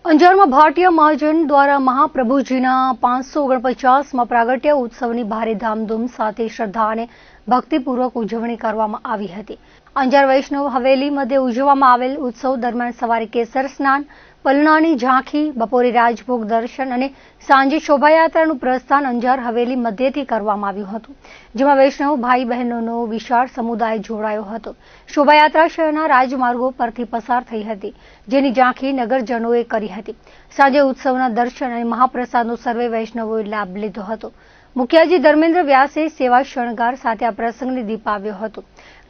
અંજારમાં ભાટિયા મહાજન દ્વારા મહાપ્રભુજીના 549માં પ્રાગટ્ય ઉત્સવની ભારે ધામધૂમ સાથે શ્રદ્ધા અને ભક્તિપૂર્વક ઉજવણી કરવામાં આવી હતી। અંજાર વૈષ્ણવ હવેલી મધ્યે ઉજવવામાં આવેલ ઉત્સવ દરમિયાન સવારે કેસર સ્નાન, પલનાની ઝાંખી, બપોરે રાજભોગ દર્શન અને સાંજે શોભાયાત્રાનું પ્રસ્થાન અંજાર હવેલી મધ્યથી કરવામાં આવ્યું હતું, જેમાં વૈષ્ણવ ભાઈ બહેનોનો વિશાળ સમુદાય જોડાયો હતો। શોભાયાત્રા શહેરના રાજમાર્ગો પરથી પસાર થઈ હતી, જેની ઝાંખી નગરજનોએ કરી હતી। સાંજે ઉત્સવના દર્શન અને મહાપ્રસાદનો સર્વે વૈષ્ણવોએ લાભ લીધો હતો। મુખ્યજી ધર્મેન્દ્ર વ્યાસે સેવા શણગાર સાથે આ પ્રસંગને દીપાવ્યો હતો।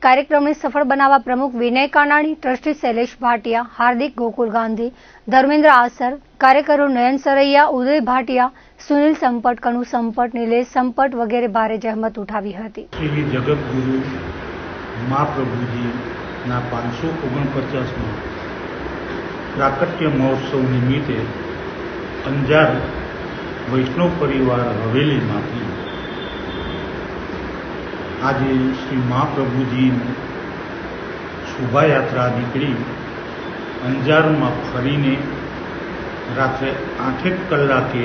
કાર્યક્રમને સફળ બનાવવા પ્રમુખ વિનય કાનાણી, ટ્રસ્ટી શૈલેષ ભાટિયા, હાર્દિક ગોકુલ ગાંધી, ધર્મેન્દ્ર આસર, કાર્યકરો નયન સરૈયા, ઉદય ભાટિયા, સુનિલ સંપટ, કનુ સંપટ, નિલેશ સંપટ વગેરે ભારે જહેમત ઉઠાવી હતી। શ્રી જગતગુરુ મહાપ્રભુજીના 549માં પ્રાકટ્ય મહોત્સવ નિમિત્તે અંજાર વૈષ્ણવ પરિવાર હવેલીમાંથી આજે શ્રી મહાપ્રભુજીની શોભાયાત્રા નીકળી અંજારમાં ફરીને રાત્રે 8 કલાકે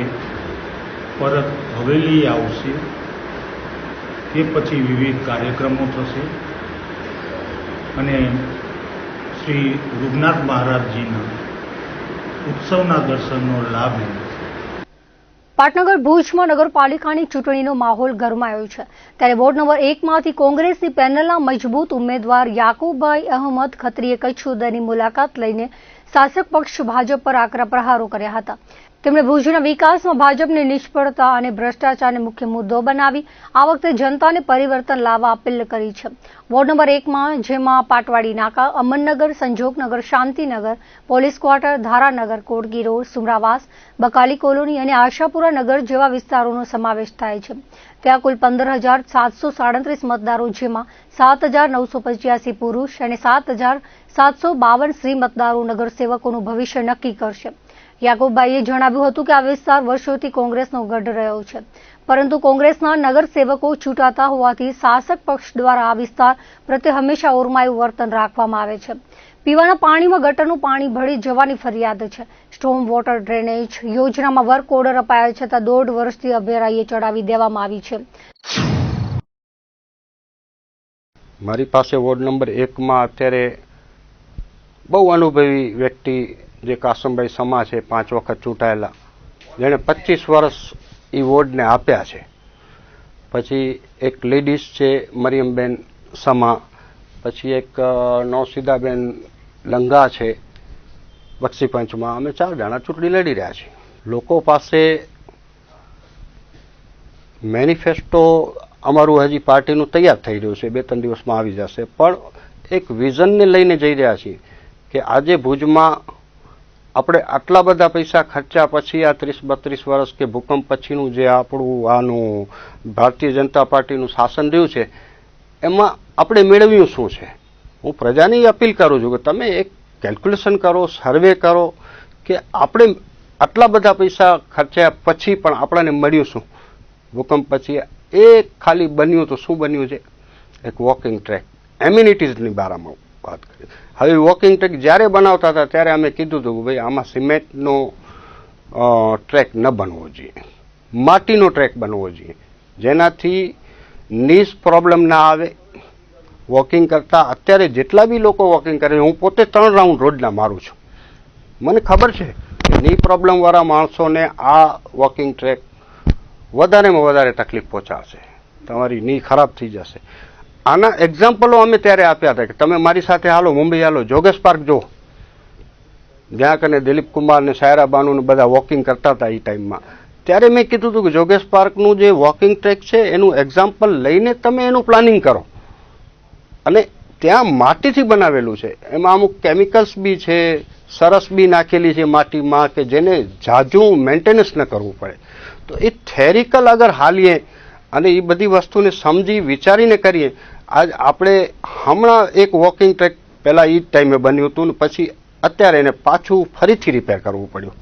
પરત હવેલી આવશે। તે પછી વિવિધ કાર્યક્રમો થશે અને શ્રી રૂગનાથ મહારાજજીના ઉત્સવના દર્શનનો લાભ લેશે। પાટનગર ભુજમાં નગરપાલિકાની ચૂંટણીનો માહોલ ગરમાયો છે, ત્યારે વોર્ડ નંબર 1માંથી કોંગ્રેસની પેનલના મજબૂત ઉમેદવાર યાકુબભાઈ અહમદ ખત્રીએ કચ્છ સુધીની મુલાકાત લઈને શાસક પક્ષ ભાજપ પર આકરા પ્રહારો કર્યા હતા। તેમણે ભુજના વિકાસમાં ભાજપની નિષ્ફળતા અને ભ્રષ્ટાચારને મુખ્ય મુદ્દો બનાવી આ વખતે જનતાને પરિવર્તન લાવવા અપીલ કરી છે। વોર્ડ નંબર 1માં જેમાં Patwadi Naka, Amannagar, Sanjognagar, Shantinagar, police quarter, Dharanagar, Kotgi road, Sumrawas, Bakali colony અને આશાપુરા નગર જેવા વિસ્તારોનો સમાવેશ થાય છે। ત્યાં કુલ 15,737 મતદારો, જેમાં 7,985 પુરુષ અને 7,752 સ્ત્રી મતદારો નગરસેવકોનું ભવિષ્ય નક્કી કરશે। યાકુબભાઈએ જણાવ્યું હતું કે આ વિસ્તાર વર્ષોથી કોંગ્રેસનો ગઢ રહ્યો છે, પરંતુ કોંગ્રેસના નગરસેવકો ચૂંટાતા હોવાથી શાસક પક્ષ દ્વારા આ વિસ્તાર પ્રત્યે હંમેશા ઓરમાયું વર્તન રાખવામાં આવે છે। પીવાના પાણીમાં ગટરનું પાણી ભળી જવાની ફરિયાદ છે। સ્ટોમ વોટર ડ્રેનેજ યોજનામાં વર્ક ઓર્ડર અપાયા છતાં 1.5 વર્ષથી અભેરાઈએ ચડાવી દેવામાં આવી છે। મારી પાસે વોર્ડ નંબર 1માં અત્યારે બહુ અનુભવી વ્યક્તિ જે કાસમભાઈ સમા છે, 5 વખત ચૂંટાયેલા, જેણે 25 વર્ષ એ વોર્ડને આપ્યા છે। પછી એક લેડીઝ છે મરિયમબેન સમા, પછી એક નૌસીદાબેન લંગા છે બક્ષીપંચમાં। અમે 4 જણા ચૂંટણી લડી રહ્યા છીએ। લોકો પાસે મેનિફેસ્ટો અમારું હજી પાર્ટીનું તૈયાર થઈ રહ્યું છે, 2-3 દિવસમાં આવી જશે, પણ એક વિઝનને લઈને જઈ રહ્યા છીએ કે આજે ભુજમાં આપણે આટલા બધા પૈસા ખર્ચ્યા પછી આ 30-32 વર્ષ કે ભૂકંપ પછીનું જે આપણું આનું ભારતીય જનતા પાર્ટીનું શાસન રહ્યું છે, એમાં આપણે મેળવ્યું શું છે? હું પ્રજાની અપીલ કરું છું કે તમે એક કેલ્ક્યુલેશન કરો, સર્વે કરો કે આપણે આટલા બધા પૈસા ખર્ચ્યા પછી પણ આપણને મળ્યું શું ભૂકંપ પછી? એ ખાલી બન્યું તો શું બન્યું છે? એક વોકિંગ ટ્રેક, એમ્યુનિટીઝની બારામાં વાત કરી। હવે વોકિંગ ટ્રેક જ્યારે બનાવતા હતા ત્યારે અમે કીધું હતું કે ભાઈ આમાં સિમેન્ટનો ટ્રેક ન બનવો જોઈએ, માટીનો ટ્રેક બનવો જોઈએ, જેનાથી નીસ પ્રોબ્લેમ ના આવે વોકિંગ કરતા। અત્યારે જેટલા બી લોકો વોકિંગ કરે, હું પોતે 3 રાઉન્ડ રોજના મારું છું, મને ખબર છે કે ની પ્રોબ્લેમવાળા માણસોને આ વોકિંગ ટ્રેક વધારેમાં વધારે તકલીફ પહોંચાડશે, તમારી ની ખરાબ થઈ જશે। આના એક્ઝામ્પલો અમે ત્યારે આપ્યા હતા કે તમે મારી સાથે હાલો, મુંબઈ હાલો, જોગેશ પાર્ક જો, જ્યાં કને દિલીપ કુમાર ને સાયરા બાનુ ને બધા વોકિંગ કરતા હતા એ ટાઈમમાં, ત્યારે મેં કીધું હતું કે જોગેશ પાર્કનું જે વોકિંગ ટ્રેક છે એનું એક્ઝામ્પલ લઈને તમે એનું પ્લાનિંગ કરો। અને ત્યાં માટીથી બનાવેલું છે, એમાં અમુક કેમિકલ્સ બી છે, સરસ બી નાખેલી છે માટીમાં કે જેને ઝાઝું મેન્ટેનન્સ ન કરવું પડે। તો એ થેરિકલ અગર હાલીએ અને એ બધી વસ્તુને સમજી વિચારીને કરીએ। આજ આપણે હમણાં એક વોકિંગ ટ્રેક પહેલાં એ જ ટાઈમે બન્યું હતું ને પછી અત્યારે એને પાછું ફરીથી રિપેર કરવું પડ્યું।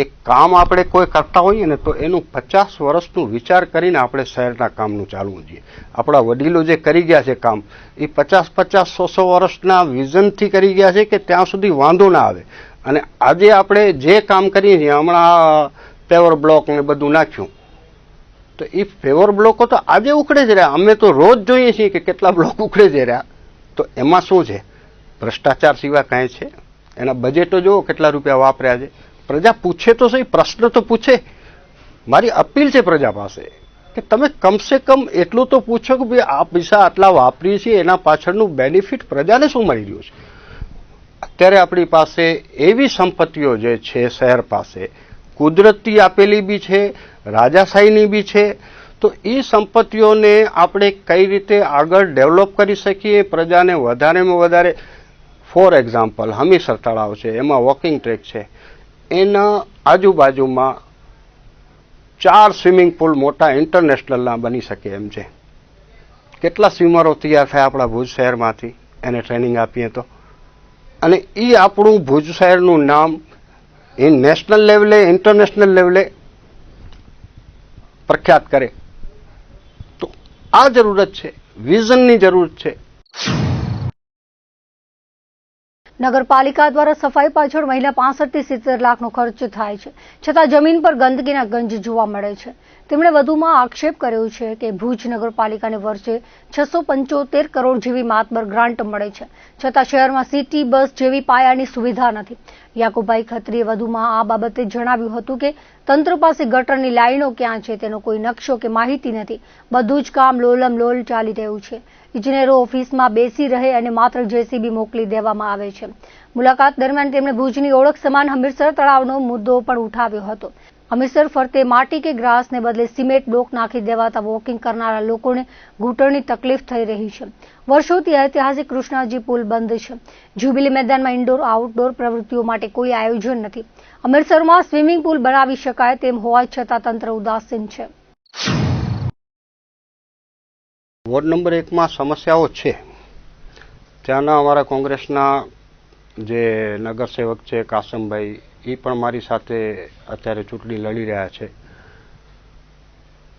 એક કામ આપણે કોઈ કરતા હોઈએ ને તો એનું 50 વર્ષનું વિચાર કરીને આપણે શહેરના કામનું ચાલવું જોઈએ। આપણા વડીલો જે કરી ગયા છે કામ, એ 50-100 વર્ષના વિઝનથી કરી ગયા છે કે ત્યાં સુધી વાંધો ના આવે। અને આજે આપણે જે કામ કરીએ છીએ, હમણાં પેવર બ્લોક ને બધું નાખ્યું, તો એ પેવર બ્લોકો તો આજે ઉખડે જ રહ્યા. અમે તો રોજ જોઈએ છીએ કે કેટલા બ્લોક ઉખડે જ રહ્યા. તો એમાં શું છે? ભ્રષ્ટાચાર સિવાય કાંઈ છે? એના બજેટો જુઓ કેટલા રૂપિયા વાપર્યા છે. પ્રજા પૂછે તો સહી, પ્રશ્ન તો પૂછે. મારી અપીલ છે પ્રજા પાસે કે તમે કમસે કમ એટલું તો પૂછો કે ભાઈ આ પૈસા આટલા વાપરીએ છીએ, એના પાછળનું બેનિફિટ પ્રજાને શું મળી રહ્યું છે. અત્યારે આપણી પાસે એવી સંપત્તિઓ જે છે શહેર પાસે, કુદરતી આપેલી બી છે, રાજાશાહીની બી છે. તો એ સંપત્તિઓને આપણે કઈ રીતે આગળ ડેવલપ કરી શકીએ, પ્રજાને વધારેમાં વધારે. ફોર એક્ઝામ્પલ, હમીરસર તળાવ છે, એમાં વોકિંગ ટ્રેક છે, એના આજુબાજુમાં 4 સ્વિમિંગ પુલ મોટા ઇન્ટરનેશનલના બની શકે એમ છે. કેટલા સ્વિમરો તૈયાર થાય આપણા ભુજ શહેરમાંથી એને ટ્રેનિંગ આપીએ તો. અને એ આપણું ભુજ શહેરનું નામ નેશનલ લેવલે, ઇન્ટરનેશનલ લેવલે પ્રખ્યાત કરે. તો આ જરૂરત છે, વિઝનની જરૂર છે. નગરપાલિકા દ્વારા સફાઈ પાછળ મહિના 65 થી 70 લાખનો ખર્ચ થાય છે, છતાં જમીન પર ગંદકીના ગંજ જોવા મળે છે. તેમણે વધુમાં આક્ષેપ કર્યો છે કે ભુજ નગરપાલિકાને વર્ષે 675 કરોડ જેવી માતબર ગ્રાન્ટ મળે છે, છતાં શહેરમાં સિટી બસ જેવી પાયાની સુવિધા નથી. યાકુબભાઈ ખત્રીએ વધુમાં આ બાબતે જણાવ્યું હતું કે તંત્ર પાસે ગટરની લાઈનો ક્યાં છે તેનો કોઈ નકશો કે માહિતી નથી. બધું જ કામ લોલમ લોલ ચાલી રહ્યું છે. ઇજનેરો ઓફિસમાં બેસી રહે અને માત્ર જેસીબી મોકલી દેવામાં આવે છે. મુલાકાત દરમિયાન તેમણે ભુજની ઓળખ સમાન હમીરસર તળાવનો મુદ્દો પણ ઉઠાવ્યો હતો. હમીરસર ફરતે માટી કે ગ્રાસને બદલે સિમેન્ટ બ્લોક નાખી દેવાતા વોકિંગ કરનારા લોકોને ઘૂંટણની તકલીફ થઈ રહી છે. વર્ષોથી ઐતિહાસિક કૃષ્ણાજી પુલ બંધ છે. જ્યુબિલી મેદાનમાં ઇન્ડોર આઉટડોર પ્રવૃત્તિઓ માટે કોઈ આયોજન નથી. હમીરસરમાં સ્વિમિંગ પુલ બનાવી શકાય તેમ હોવા છતાં તંત્ર ઉદાસીન છે. વોર્ડ નંબર 1માં સમસ્યાઓ છે. ત્યાંના અમારા કોંગ્રેસના જે નગરસેવક છે કાસમભાઈ, એ પણ મારી સાથે અત્યારે ચૂંટણી લડી રહ્યા છે.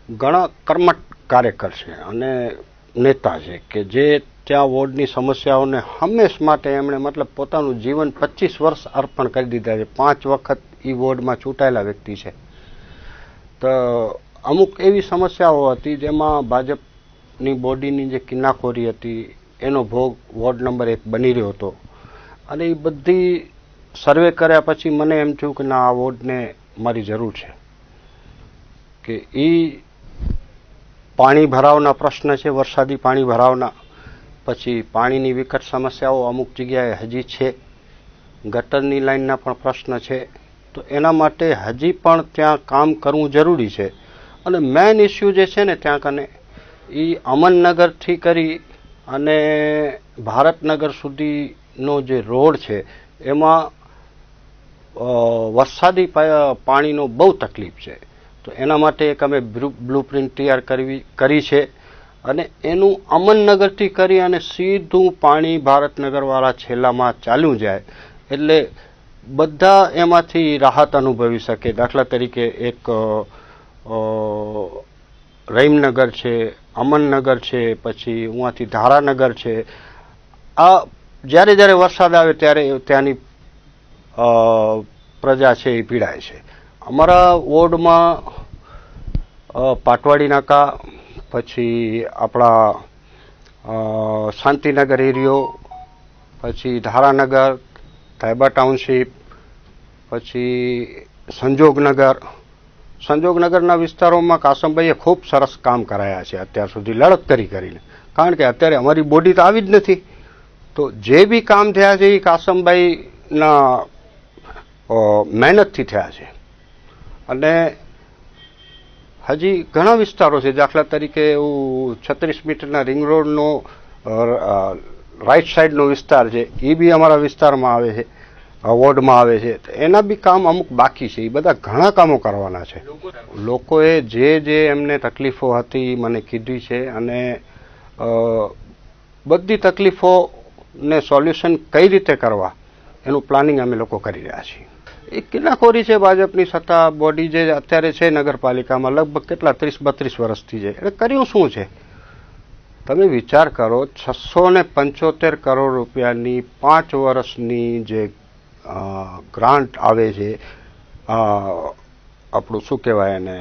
ઘણા કર્મઠ કાર્યકર છે અને નેતા છે કે જે ત્યાં વોર્ડની સમસ્યાઓને હંમેશ માટે એમણે મતલબ પોતાનું જીવન 25 વર્ષ અર્પણ કરી દીધા છે. 5 વખત એ વોર્ડમાં ચૂંટાયેલા વ્યક્તિ છે. તો અમુક એવી સમસ્યાઓ હતી જેમાં ભાજપની બોડીની જે કિન્નાખોરી હતી એનો ભોગ વોર્ડ નંબર 1 બની રહ્યો હતો. અને એ બધી સર્વે કર્યા પછી મને એમ થયું કે ના, આ વોર્ડને મારી જરૂર છે. કે એ પાણી ભરાવના પ્રશ્ન છે, વરસાદી પાણી ભરાવના, પછી પાણીની વિકટ સમસ્યાઓ અમુક જગ્યાએ હજી છે, ગટરની લાઈનના પણ પ્રશ્ન છે. તો એના માટે હજી પણ ત્યાં કામ કરવું જરૂરી છે. અને મેઇન ઇસ્યુ જે છે ને ત્યાં કને એ અમનનગરથી કરી અને ભારતનગર સુધીનો જે રોડ છે એમાં વરસાદી પાણીનો બહુ તકલીફ છે. તો એના માટે એક અમે બ્લુપ્રિન્ટ તૈયાર કરી છે અને એનું અમનનગરથી કરી અને સીધું પાણી ભારતનગરવાળા છેલ્લામાં ચાલ્યું જાય એટલે બધા એમાંથી રાહત અનુભવી શકે. દાખલા તરીકે એક રહીમનગર છે, અમનનગર છે, પછી ઉहाँથી ધારાનગર છે. આ જ્યારે જ્યારે વરસાદ આવે ત્યારે ત્યાંની પ્રજા છે એ પીડાય છે. અમારા વોર્ડમાં પાટવાડી નાકા, પછી આપણા શાંતિનગર એરિયો, પછી ધારાનગર, તાયબા ટાઉનશીપ, પછી સંજોગનગરના વિસ્તારોમાં કાસમભાઈએ ખૂબ સરસ કામ કરાયા છે અત્યાર સુધી, લડત કરીને. કારણ કે અત્યારે અમારી બોડી તો આવી જ નથી. તો જે બી કામ થયા છે એ કાસમભાઈના મહેનતથી થયા છે. અને હજી ઘણા વિસ્તારો છે, દાખલા તરીકે એવું 36 મીટરના રિંગ રોડનો રાઈટ સાઈડનો વિસ્તાર છે, એ બી અમારા વિસ્તારમાં આવે છે, વોર્ડમાં આવે છે. એના બી કામ અમુક બાકી છે. એ બધા ઘણા કામો કરવાના છે. લોકોએ જે એમને તકલીફો હતી મને કીધી છે અને બધી તકલીફોને સોલ્યુશન કઈ રીતે કરવા એનું પ્લાનિંગ અમે લોકો કરી રહ્યા છીએ. એ કિલ્લાખોરી છે ભાજપની સત્તા બોડી જે અત્યારે છે નગરપાલિકામાં, લગભગ કેટલા 30-32 વર્ષથી છે. એટલે કર્યું શું છે તમે વિચાર કરો. 675 કરોડ રૂપિયાની 5 વર્ષની જે ગ્રાન્ટ આવે છે, આપણું શું કહેવાય એને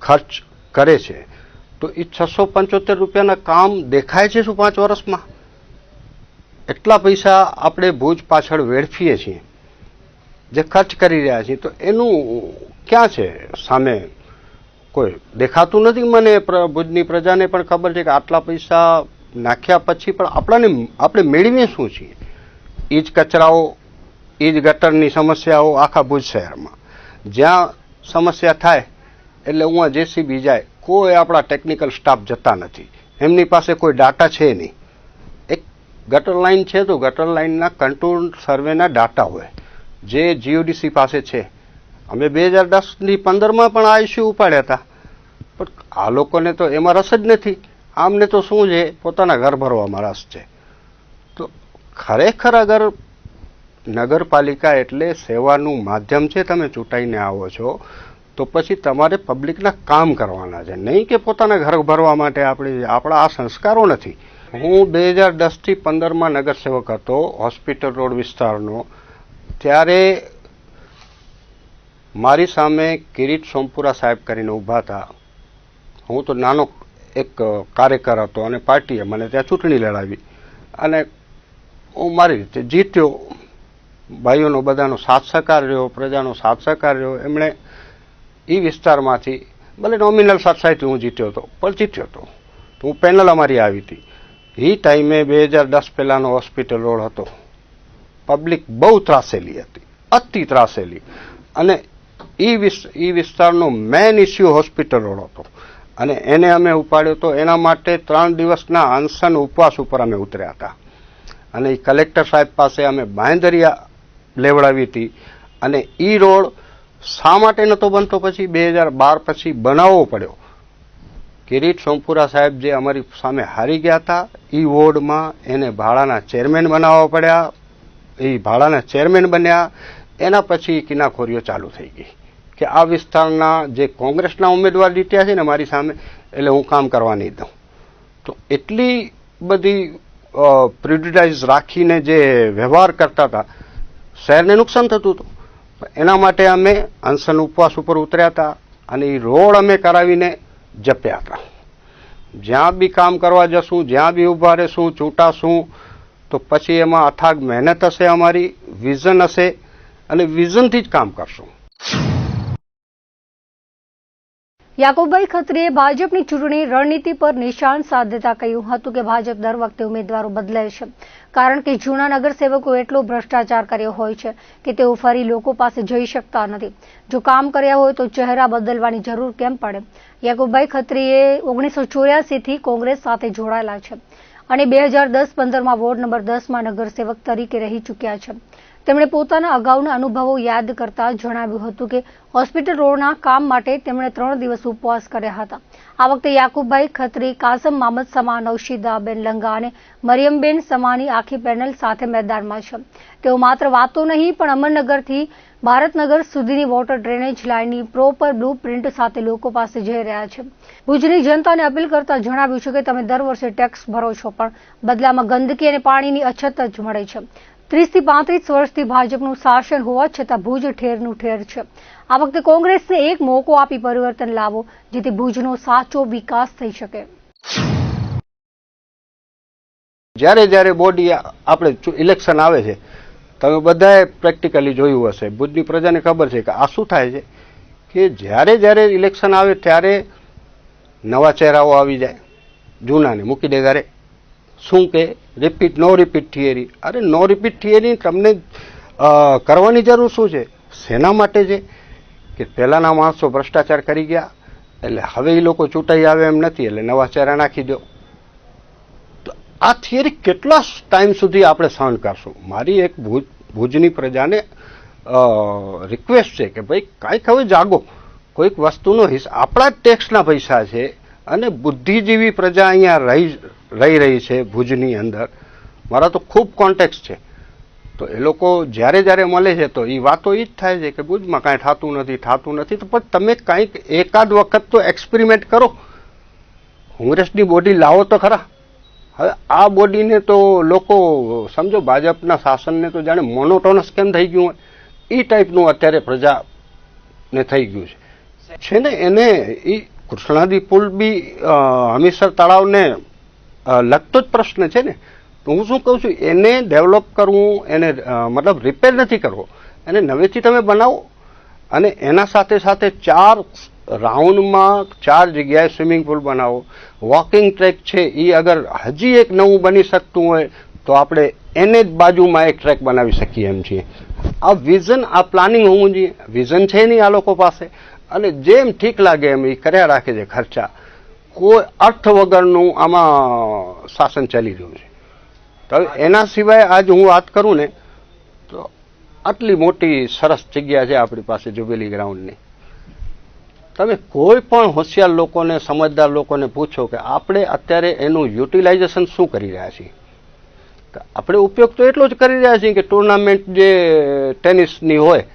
ખર્ચ કરે છે, તો એ 675 રૂપિયાના કામ દેખાય છે શું 5 વર્ષમાં? એટલા પૈસા આપણે ભુજ પાછળ વેડફીએ છીએ, જે ખર્ચ કરી રહ્યા છીએ, તો એનું ક્યાં છે સામે? કોઈ દેખાતું નથી. મને ભુજની પ્રજાને પણ ખબર છે કે આટલા પૈસા નાખ્યા પછી પણ આપણે મેળવીએ શું છીએ? એ જ કચરાઓ, એ જ ગટરની સમસ્યાઓ આખા ભુજ શહેરમાં. જ્યાં સમસ્યા થાય એટલે હું જેસીબી જાય, કોઈ આપણા ટેકનિકલ સ્ટાફ જતા નથી, એમની પાસે કોઈ ડાટા છે નહીં. એક ગટર લાઇન છે તો ગટર લાઇનના કંટ્રોલ સર્વેના ડાટા હોય જે જીઓડીસી પાસે છે. અમે 2010ની 15માં પણ આ ઇસ્યુ ઉપાડ્યા હતા, પણ આ લોકોને તો એમાં રસ જ નથી. આમને તો શું છે, પોતાના ઘર ભરવામાં રસ છે. તો ખરેખર અગર નગરપાલિકા એટલે સેવાનું માધ્યમ છે, તમે ચૂંટાઈને આવો છો તો પછી તમારે પબ્લિકના કામ કરવાના છે, નહીં કે પોતાના ઘર ભરવા માટે. આપણા આ સંસ્કારો નથી. હું 2010થી 15માં નગરસેવક હતો હોસ્પિટલ રોડ વિસ્તારનો. ત્યારે મારી સામે કિરીટ સોમપુરા સાહેબ કરીને ઊભા હતા. હું તો નાનો એક કાર્યકર હતો અને પાર્ટીએ મને ત્યાં ચૂંટણી લડાવી અને હું મારી રીતે જીત્યો. ભાઈઓનો બધાનો સાથ સહકાર રહ્યો, પ્રજાનો સાથ સહકાર રહ્યો. એમણે એ વિસ્તારમાંથી ભલે નોમિનલ સાથી હું જીત્યો હતો, પણ જીત્યો હતો. તો હું પેનલ અમારી આવી હતી. એ ટાઈમે 2010 પહેલાનો હોસ્પિટલ રોડ હતો. પબ્લિક બહુ ત્રાસેલી હતી, અતિ ત્રાસેલી. અને એ વિસ્તારનો મેઇન ઇસ્યુ હોસ્પિટલ રોડ હતો અને એને અમે ઉપાડ્યો હતો. એના માટે 3 દિવસના અનશન ઉપવાસ ઉપર અમે ઉતર્યા હતા અને એ કલેક્ટર સાહેબ પાસે અમે બાંહેધરી લેવડાવી હતી. અને એ રોડ શા માટે નહોતો બનતો પછી 2012 પછી બનાવવો પડ્યો? કિરીટ સોમપુરા સાહેબ જે અમારી સામે હારી ગયા હતા, એ વોર્ડમાં એને ભાડાના ચેરમેન બનાવવા પડ્યા. એ ભાડાના ચેરમેન બન્યા. એના પછી કિનાખોરીઓ ચાલુ થઈ ગઈ કે આ વિસ્તારના જે કોંગ્રેસના ઉમેદવાર જીત્યા છે ને મારી સામે, એટલે હું કામ કરવા નહીં દઉં. તો એટલી બધી પ્રિજુડાઇઝ રાખીને જે વ્યવહાર કરતા હતા, શહેરને નુકસાન થતું હતું. એના માટે અમે અનશન ઉપવાસ ઉપર ઉતર્યા હતા અને એ રોડ અમે કરાવીને જપ્યા હતા. જ્યાં બી કામ કરવા જશું, જ્યાં બી ઊભા રહેશું, ચૂંટાશું, તો પછી એમાં અથાગ મહેનત હશે, અમારી વિઝન હશે અને વિઝનથી જ કામ કરશું. યાકુબભાઈ ખત્રીએ ભાજપની ચૂંટણી રણનીતિ પર નિશાન સાધતા કહ્યું હતું કે ભાજપ દર વખતે ઉમેદવારો બદલે છે, કારણ કે જૂના નગરસેવકો એટલો ભ્રષ્ટાચાર કર્યો હોય છે કે તેઓ ફરી લોકો પાસે જઈ શકતા નથી. જો કામ કર્યા હોય તો ચહેરા બદલવાની જરૂર કેમ પડે? યાકુબભાઈ ખત્રીએ 1984થી કોંગ્રેસ સાથે જોડાયેલા છે અને 2010-15માં વોર્ડ નંબર 10માં નગરસેવક તરીકે રહી ચૂક્યા છે. તેમણે પોતાના અગાઉના અનુભવો યાદ કરતા જણાવ્યું હતું કે હોસ્પિટલ રોડના કામ માટે તેમણે 3 દિવસ ઉપવાસ કર્યા હતા. આ વખતે યાકુબભાઈ ખત્રી, કાસમ મામદ સમા, નૌશીદાબેન લંગા અને મરિયમબેન સમાની આખી પેનલ સાથે મેદાનમાં છે. તેઓ માત્ર વાતો નહીં પણ અમરનગરથી ભારતનગર સુધીની વોટર ડ્રેનેજ લાઇનની પ્રોપર બ્લુ પ્રિન્ટ સાથે લોકો પાસે જઈ રહ્યા છે. ભુજની જનતાને અપીલ કરતા જણાવ્યું છે કે તમે દર વર્ષે ટેક્સ ભરો છો, પણ બદલામાં ગંદકી અને પાણીની અછત જ મળે છે. 30 થી 35 વર્ષથી ભાજપનું શાસન હોવા છતાં ભુજ ઠેરનું ઠેર છે. આ વખતે કોંગ્રેસને એક મોકો આપી પરિવર્તન લાવો, જેથી ભુજનો સાચો વિકાસ થઈ શકે. જ્યારે જ્યારે બોડી આપણે ઇલેક્શન આવે છે, તમે બધાએ પ્રેક્ટિકલી જોયું હશે, ભુજની પ્રજાને ખબર છે કે આ શું થાય છે કે જ્યારે જ્યારે ઇલેક્શન આવે ત્યારે નવા ચહેરાઓ આવી જાય, જૂનાને મૂકી દે ઘરે. શું કે રિપીટ, નો રિપીટ થિયરી. અરે નો રિપીટ થિયરી તમને કરવાની જરૂર શું છે? શેના માટે છે? કે પહેલાના માણસો ભ્રષ્ટાચાર કરી ગયા એટલે હવે એ લોકો ચૂંટાઈ આવે એમ નથી, એટલે નવા ચહેરા નાખી દો. તો આ થિયરી કેટલા ટાઈમ સુધી આપણે સહન કરશું? મારી એક ભુજની પ્રજાને રિક્વેસ્ટ છે કે ભાઈ કાંઈક હવે જાગો. કોઈક વસ્તુનો આપણા જ ટેક્સના પૈસા છે અને બુદ્ધિજીવી પ્રજા અહીંયા રહી છે ભુજની અંદર. મારા તો ખૂબ કોન્ટેક્ટ છે. તો એ લોકો જ્યારે જ્યારે મળે છે તો એ વાતો એ જ થાય છે કે ભુજમાં કાંઈ થતું નથી. તો પણ તમે કાંઈક એકાદ વખત તો એક્સપેરિમેન્ટ કરો. કોંગ્રેસની બોડી લાવો તો ખરા. હવે આ બોડીને તો લોકો સમજો ભાજપના શાસનને તો જાણે મોનોટોનસ કેમ થઈ ગયું હોય એ ટાઈપનું અત્યારે પ્રજાને થઈ ગયું છે ને એને એ કૃષ્ણાદી પુલ બી હમીરસર તળાવને લગતો જ પ્રશ્ન છે ને. તો હું શું કહું છું, એને ડેવલપ કરવું, એને મતલબ રિપેર નથી કરવો, એને નવેથી તમે બનાવો અને એના સાથે સાથે 4 રાઉન્ડમાં 4 જગ્યાએ સ્વિમિંગ પુલ બનાવો. વોકિંગ ટ્રેક છે એ અગર હજી એક નવું બની શકતું હોય તો આપણે એને જ બાજુમાં એક ટ્રેક બનાવી શકીએ એમ છીએ. આ વિઝન, આ પ્લાનિંગ હોવું જોઈએ. વિઝન છે નહીં આ લોકો પાસે અને જેમ ઠીક લાગે એમ એ કર્યા રાખે છે ખર્ચા. કોઈ અર્થ વગરનું આમાં શાસન ચાલી રહ્યું છે. તો એના સિવાય આજ હું વાત કરું ને તો આટલી મોટી સરસ જગ્યા છે આપણી પાસે જુબેલી ગ્રાઉન્ડની. તમે કોઈ પણ હોશિયાર લોકોને, સમજદાર લોકોને પૂછો કે આપણે અત્યારે એનું યુટિલાઇઝેશન શું કરી રહ્યા છીએ. આપણે ઉપયોગ તો એટલો જ કરી રહ્યા છીએ કે ટુર્નામેન્ટ જે ટેનિસની હોય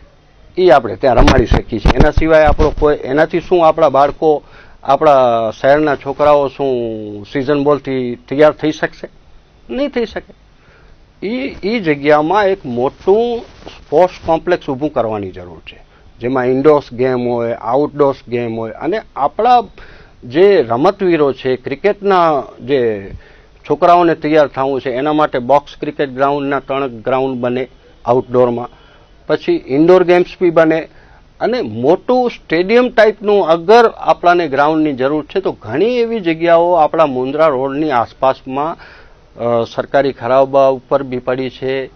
એ આપણે ત્યાં રમાડી શકીએ છીએ. એના સિવાય આપણો કોઈ, એનાથી શું આપણા બાળકો, આપણા શહેરના છોકરાઓ શું સિઝન બોલથી તૈયાર થઈ શકશે? નહીં થઈ શકે. એ જગ્યામાં એક મોટું સ્પોર્ટ્સ કોમ્પ્લેક્સ ઊભું કરવાની જરૂર છે, જેમાં ઇન્ડોર્સ ગેમ હોય, આઉટડોર્સ ગેમ હોય અને આપણા જે રમતવીરો છે, ક્રિકેટના જે છોકરાઓને તૈયાર થવું છે એના માટે બોક્સ ક્રિકેટ ગ્રાઉન્ડના 3 ગ્રાઉન્ડ બને આઉટડોરમાં, પછી ઇન્ડોર ગેમ્સ બી બને અને મોટું સ્ટેડિયમ ટાઈપનું અગર આપણાને ગ્રાઉન્ડની જરૂર છે તો ઘણી એવી જગ્યાઓ આપણા મુન્દ્રા રોડની આસપાસમાં સરકારી ખરાબા ઉપર બી પડી છે.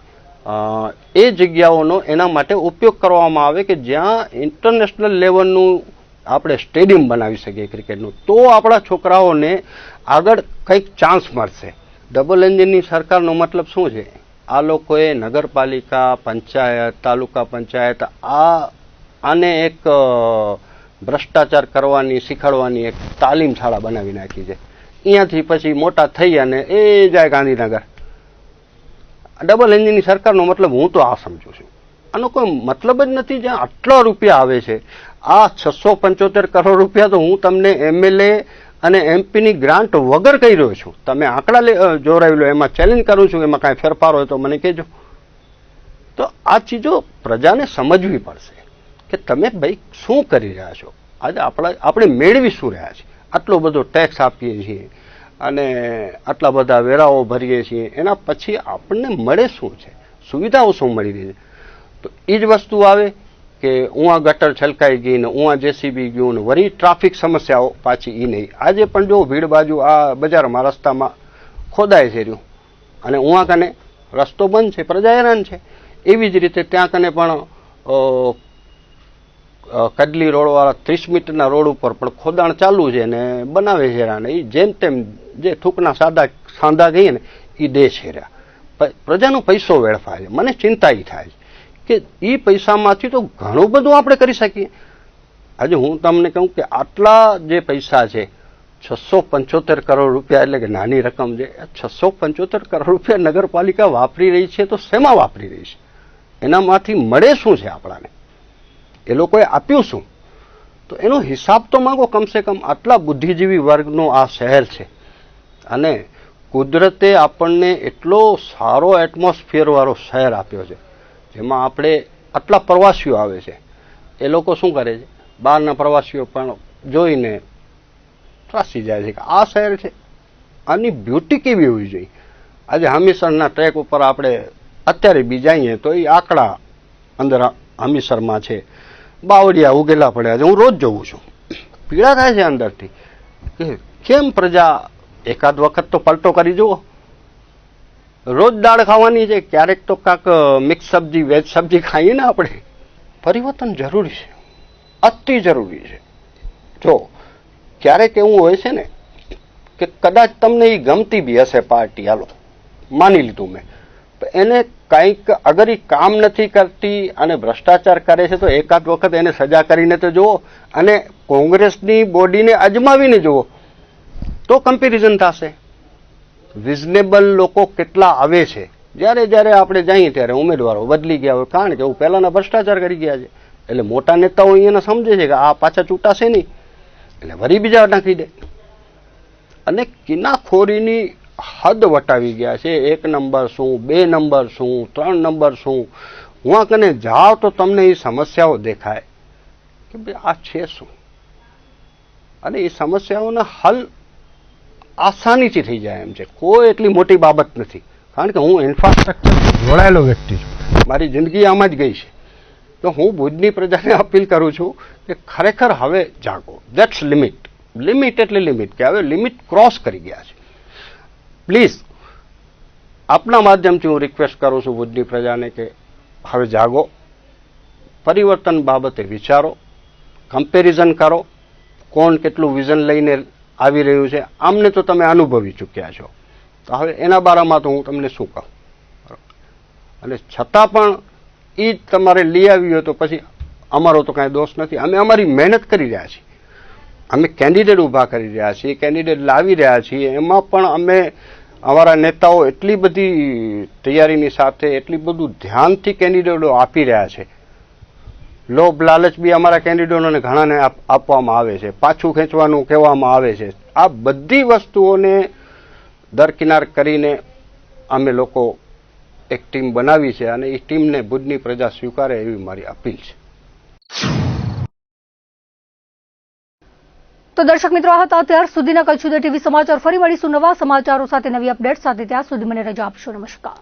એ જગ્યાઓનો એના માટે ઉપયોગ કરવામાં આવે કે જ્યાં ઇન્ટરનેશનલ લેવલનું આપણે સ્ટેડિયમ બનાવી શકીએ ક્રિકેટનું. તો આપણા છોકરાઓને આગળ કંઈક ચાન્સ મળશે. ડબલ એન્જિનની સરકારનો મતલબ શું છે? આ લોકોએ નગરપાલિકા, પંચાયત, તાલુકા પંચાયત આને એક ભ્રષ્ટાચાર કરવાની, શીખવાડવાની એક તાલીમ શાળા બનાવી નાખી છે. અહીંયાથી પછી મોટા થઈ અને એ જાય ગાંધીનગર. ડબલ એન્જિનની સરકારનો મતલબ હું તો આ સમજુ છું. આનો કોઈ મતલબ જ નથી. જ્યાં આટલા રૂપિયા આવે છે, આ 675 કરોડ રૂપિયા તો હું તમને MLA અને MPની ગ્રાન્ટ વગર કહી રહ્યો છું. તમે આંકડા જોરાવી લો, એમાં ચેલેન્જ કરું છું, એમાં કાંઈ ફેરફાર હોય તો મને કહેજો. તો આ ચીજો પ્રજાને સમજવી પડશે કે તમે ભાઈ શું કરી રહ્યા છો. આજે આપણે મેળવી શું રહ્યા છીએ? આટલો બધો ટેક્સ આપીએ છીએ અને આટલા બધા વેરાઓ ભરીએ છીએ, એના પછી આપણને મળે શું છે? સુવિધાઓ શું મળી રહી છે? તો એ જ વસ્તુ આવે કે ઉઆ ગટર છલકાઈ ગઈ ને ઉઆ JCB ગયું ને વળી ટ્રાફિક સમસ્યાઓ પાછી એ નહીં. આજે પણ જો ભીડ બાજુ આ બજારમાં રસ્તામાં ખોદાય છે રહ્યું અને ઉઆ કને રસ્તો બંધ છે, પ્રજા હેરાન છે. એવી જ રીતે ત્યાં કને પણ કડલી રોડવાળા 30 મીટરના રોડ ઉપર પણ ખોદાણ ચાલુ છે ને બનાવે છે હેરાન. એ જેમ તેમ જે થૂકના સાંધા કહીએ ને એ દે છે રહ્યા. પ્રજાનો પૈસો વેડફાય છે. મને ચિંતા એ થાય છે કે એ પૈસામાંથી તો ઘણું બધું આપણે કરી શકીએ. આજે હું તમને કહું કે આટલા જે પૈસા છે 675 કરોડ રૂપિયા એટલે કે નાની રકમ છે. 675 કરોડ રૂપિયા નગરપાલિકા વાપરી રહી છે તો શેમાં વાપરી રહી છે? એનામાંથી મળે શું છે આપણાને? એ લોકોએ આપ્યું શું? તો એનો હિસાબ તો માંગો કમસે કમ. આટલા બુદ્ધિજીવી વર્ગનો આ શહેર છે અને કુદરતે આપણને એટલો સારો એટમોસ્ફિયર વાળો શહેર આપ્યો છે, જેમાં આપણે આટલા પ્રવાસીઓ આવે છે. એ લોકો શું કરે છે? બહારના પ્રવાસીઓ પણ જોઈને ત્રાસી જાય છે કે આ શહેર છે, આની બ્યુટી કેવી હોવી જોઈએ. આજે હમીરસરના ટ્રેક ઉપર આપણે અત્યારે બી જઈએ તો એ આંકડા અંદર હમીરસરમાં છે, બાવળિયા ઉગેલા પડ્યા છે. હું રોજ જોઉં છું, પીડા થાય છે અંદરથી કે કેમ પ્રજા એકાદ વખત તો પલટો કરી જુઓ. રોજ દાળ ખાવાની છે, ક્યારેક તો કાંક મિક્સ સબ્જી, વેજ સબ્જી ખાઈએ ને આપણે. પરિવર્તન જરૂરી છે, અતિ જરૂરી છે. જો ક્યારેક એવું હોય છે ને કે કદાચ તમને એ ગમતી બી હશે પાર્ટી, હાલો માની લીધું મેં, તો એને કંઈક અગર એ કામ નથી કરતી અને ભ્રષ્ટાચાર કરે છે તો એકાદ વખત એને સજા કરીને તો જુઓ અને કોંગ્રેસની બોડીને અજમાવીને જુઓ તો કમ્પેરિઝન થશે. રિઝનેબલ લોકો કેટલા આવે છે. જ્યારે જ્યારે આપણે જઈએ ત્યારે ઉમેદવારો બદલી ગયા હોય, કારણ કે એવું પહેલાના ભ્રષ્ટાચાર કરી ગયા છે. એટલે મોટા નેતાઓ અહીંયા સમજે છે કે આ પાછા ચૂંટાશે નહીં એટલે વરી બીજા નાખી દે. અને કિનાખોરીની હદ વટાવી ગયા છે. 1 નંબર શું, 2 નંબર શું, 3 નંબર શું. હું કને જાઓ તો તમને એ સમસ્યાઓ દેખાય કે ભાઈ આ છે શું, અને એ સમસ્યાઓના હલ આસાનીથી થઈ જાય એમ છે. કોઈ એટલી મોટી બાબત નથી, કારણ કે હું ઇન્ફ્રાસ્ટ્રક્ચર જોડાયેલો વ્યક્તિ છું, મારી જિંદગી આમાં જ ગઈ છે. તો હું ભુજની પ્રજાને અપીલ કરું છું કે ખરેખર હવે જાગો. That's limit. લિમિટ એટલે લિમિટ, કે હવે લિમિટ ક્રોસ કરી ગયા છે. પ્લીઝ આપના માધ્યમથી હું રિક્વેસ્ટ કરું છું ભુજની પ્રજાને કે હવે જાગો, પરિવર્તન બાબતે વિચારો, કમ્પેરિઝન કરો, કોણ કેટલું વિઝન લઈને આવી રહ્યું છે. આમને તો તમે અનુભવી ચૂક્યા છો, તો હવે એના બારામાં તો હું તમને શું કહું. અને છતાં પણ એ જ તમારે લઈ આવી હોય તો પછી અમારો તો કાંઈ દોષ નથી. અમે અમારી મહેનત કરી રહ્યા છીએ, અમે કેન્ડિડેટ ઊભા કરી રહ્યા છીએ, કેન્ડિડેટ લાવી રહ્યા છીએ. એમાં પણ અમે અમારા નેતાઓ એટલી બધી તૈયારીની સાથે એટલી બધું ધ્યાનથી કેન્ડિડેટો આપી રહ્યા છે. લોભ લાલચ બી અમારા કેન્ડિડેટોને ઘણાને આપવામાં આવે છે, પાછું ખેંચવાનું કહેવામાં આવે છે. આ બધી વસ્તુઓને દરકિનાર કરીને અમે લોકો એક ટીમ બનાવી છે, અને એ ટીમને ભુજની પ્રજા સ્વીકારે એવી મારી અપીલ છે. તો દર્શક મિત્રો, આ હતા અત્યાર સુધીના કચ્છ ટીવી સમાચાર. ફરી મળીશું નવા સમાચારો સાથે, નવી અપડેટ સાથે. ત્યાં સુધી મને રજા આપશો. નમસ્કાર.